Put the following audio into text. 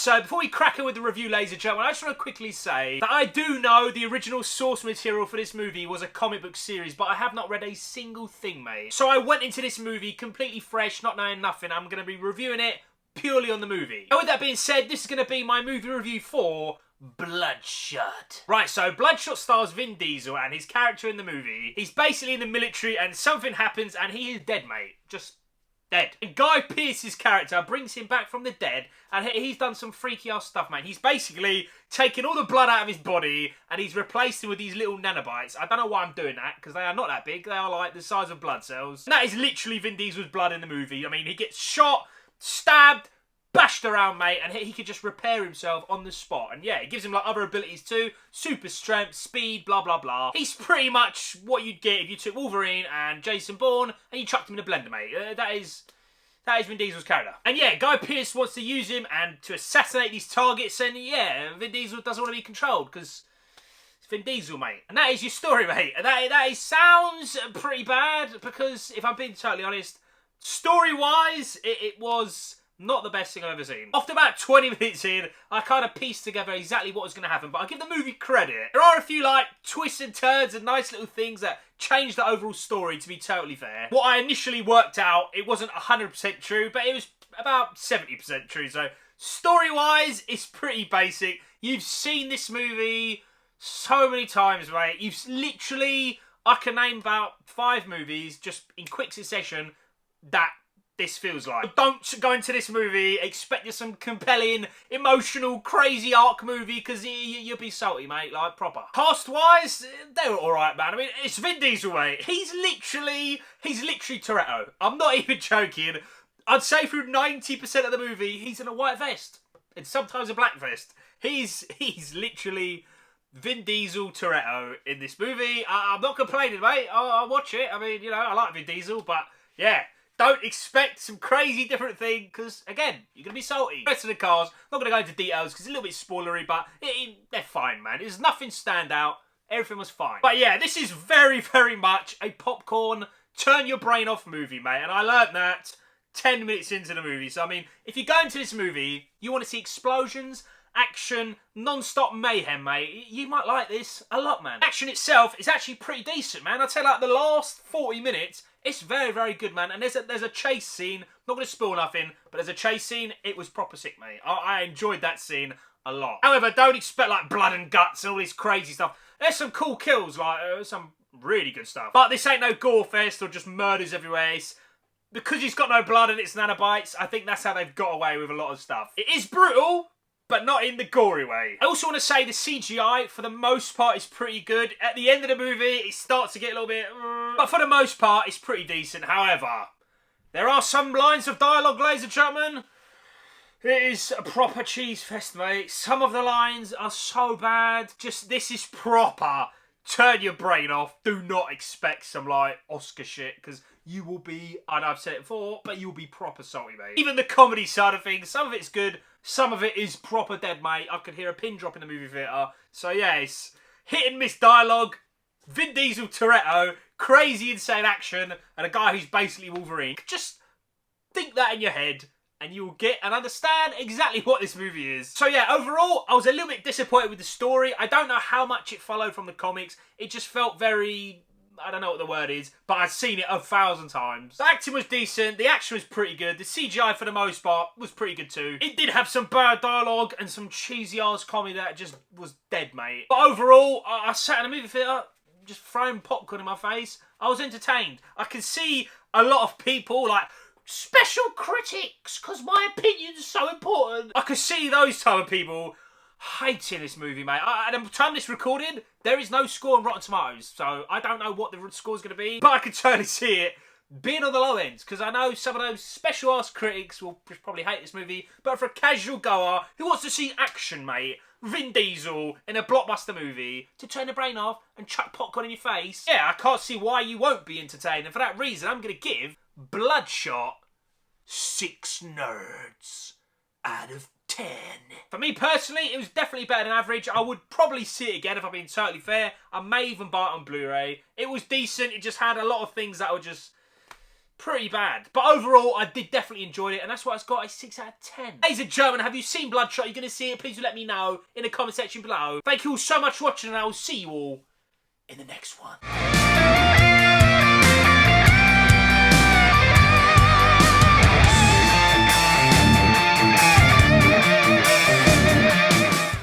so before we crack in with the review, ladies and gentlemen, I just want to quickly say that I do know the original source material for this movie was a comic book series, but I have not read a single thing, mate. So I went into this movie completely fresh, not knowing nothing. I'm going to be reviewing it purely on the movie. And with that being said, this is going to be my movie review for Bloodshot. Right, so Bloodshot stars Vin Diesel and his character in the movie. He's basically in the military and something happens and he is dead, mate. Just dead. And Guy Pearce's character brings him back from the dead and he's done some freaky ass stuff, mate. He's basically taken all the blood out of his body and he's replaced him with these little nanobites. I don't know why I'm doing that because they are not that big. They are like the size of blood cells. And that is literally Vin Diesel's blood in the movie. I mean, he gets shot, stabbed, bashed around, mate, and he could just repair himself on the spot. And yeah, it gives him like other abilities too. Super strength, speed, blah, blah, blah. He's pretty much what you'd get if you took Wolverine and Jason Bourne and you chucked him in a blender, mate. That is Vin Diesel's character. And yeah, Guy Pearce wants to use him and to assassinate these targets, and yeah, Vin Diesel doesn't want to be controlled because it's Vin Diesel, mate. And that is your story, mate. And that sounds pretty bad because, if I'm being totally honest, story-wise, it was not the best thing I've ever seen. After about 20 minutes in, I kind of pieced together exactly what was going to happen, but I give the movie credit. There are a few, like, twists and turns and nice little things that change the overall story, to be totally fair. What I initially worked out, it wasn't 100% true, but it was about 70% true, so story-wise, it's pretty basic. You've seen this movie so many times, mate. You've literally, I can name about 5 movies, just in quick succession, that this feels like. Don't go into this movie expecting some compelling, emotional, crazy arc movie because you'll be salty, mate, like proper. Cast-wise, they were alright, man. I mean, it's Vin Diesel, mate. He's literally Toretto. I'm not even joking. I'd say through 90% of the movie, he's in a white vest. And sometimes a black vest. He's literally Vin Diesel Toretto in this movie. I'm not complaining, mate. I'll watch it. I mean, you know, I like Vin Diesel, but yeah. Don't expect some crazy different thing, because, again, you're going to be salty. The rest of the cars, not going to go into details, because it's a little bit spoilery, but they're fine, man. There's nothing stand out. Everything was fine. But yeah, this is very, very much a popcorn, turn your brain off movie, mate. And I learned that 10 minutes into the movie. So, I mean, if you go into this movie, you want to see explosions, action, non-stop mayhem, mate, you might like this a lot, man. Action itself is actually pretty decent, man. I'd say, like, the last 40 minutes... it's very, very good, man. And there's a chase scene. Not going to spoil nothing, but there's a chase scene. It was proper sick, mate. I enjoyed that scene a lot. However, don't expect, like, blood and guts and all this crazy stuff. There's some cool kills, like, some really good stuff. But this ain't no gore fest or just murders everywhere. It's, because he's got no blood and it's nanobites, I think that's how they've got away with a lot of stuff. It is brutal, but not in the gory way. I also want to say the CGI, for the most part, is pretty good. At the end of the movie, it starts to get a little bit... but for the most part, it's pretty decent. However, there are some lines of dialogue, ladies and gentlemen. It is a proper cheese fest, mate. Some of the lines are so bad. Just, this is proper. Turn your brain off. Do not expect some, like, Oscar shit, because you will be, I know I've said it before, but you'll be proper salty, mate. Even the comedy side of things, some of it's good, some of it is proper dead, mate. I could hear a pin drop in the movie theatre. So, yeah, it's hit and miss dialogue, Vin Diesel Toretto, crazy insane action, and a guy who's basically Wolverine. Just think that in your head, and you'll get and understand exactly what this movie is. So yeah, overall, I was a little bit disappointed with the story. I don't know how much it followed from the comics. It just felt very... I don't know what the word is, but I've seen it 1,000 times. The acting was decent, the action was pretty good, the CGI for the most part was pretty good too. It did have some bad dialogue and some cheesy ass comedy that just was dead, mate. But overall, I sat in a movie theatre, just throwing popcorn in my face. I was entertained. I can see a lot of people like, special critics, because my opinion's so important. I could see those type of people hating this movie, mate. At the time this recorded, there is no score on Rotten Tomatoes, so I don't know what the score's going to be, but I can totally see it being on the low end, because I know some of those special-ass critics will probably hate this movie, but for a casual goer who wants to see action, mate, Vin Diesel in a blockbuster movie, to turn the brain off and chuck popcorn in your face, yeah, I can't see why you won't be entertained, and for that reason, I'm going to give Bloodshot 6 nerds out of 10. For me personally, it was definitely better than average. I would probably see it again if I'm being totally fair. I may even buy it on Blu-ray. It was decent. It just had a lot of things that were just... pretty bad. But overall, I did definitely enjoy it, and that's why it's got a 6 out of 10. Ladies and gentlemen, have you seen Bloodshot? You're going to see it? Please do let me know in the comment section below. Thank you all so much for watching, and I will see you all in the next one.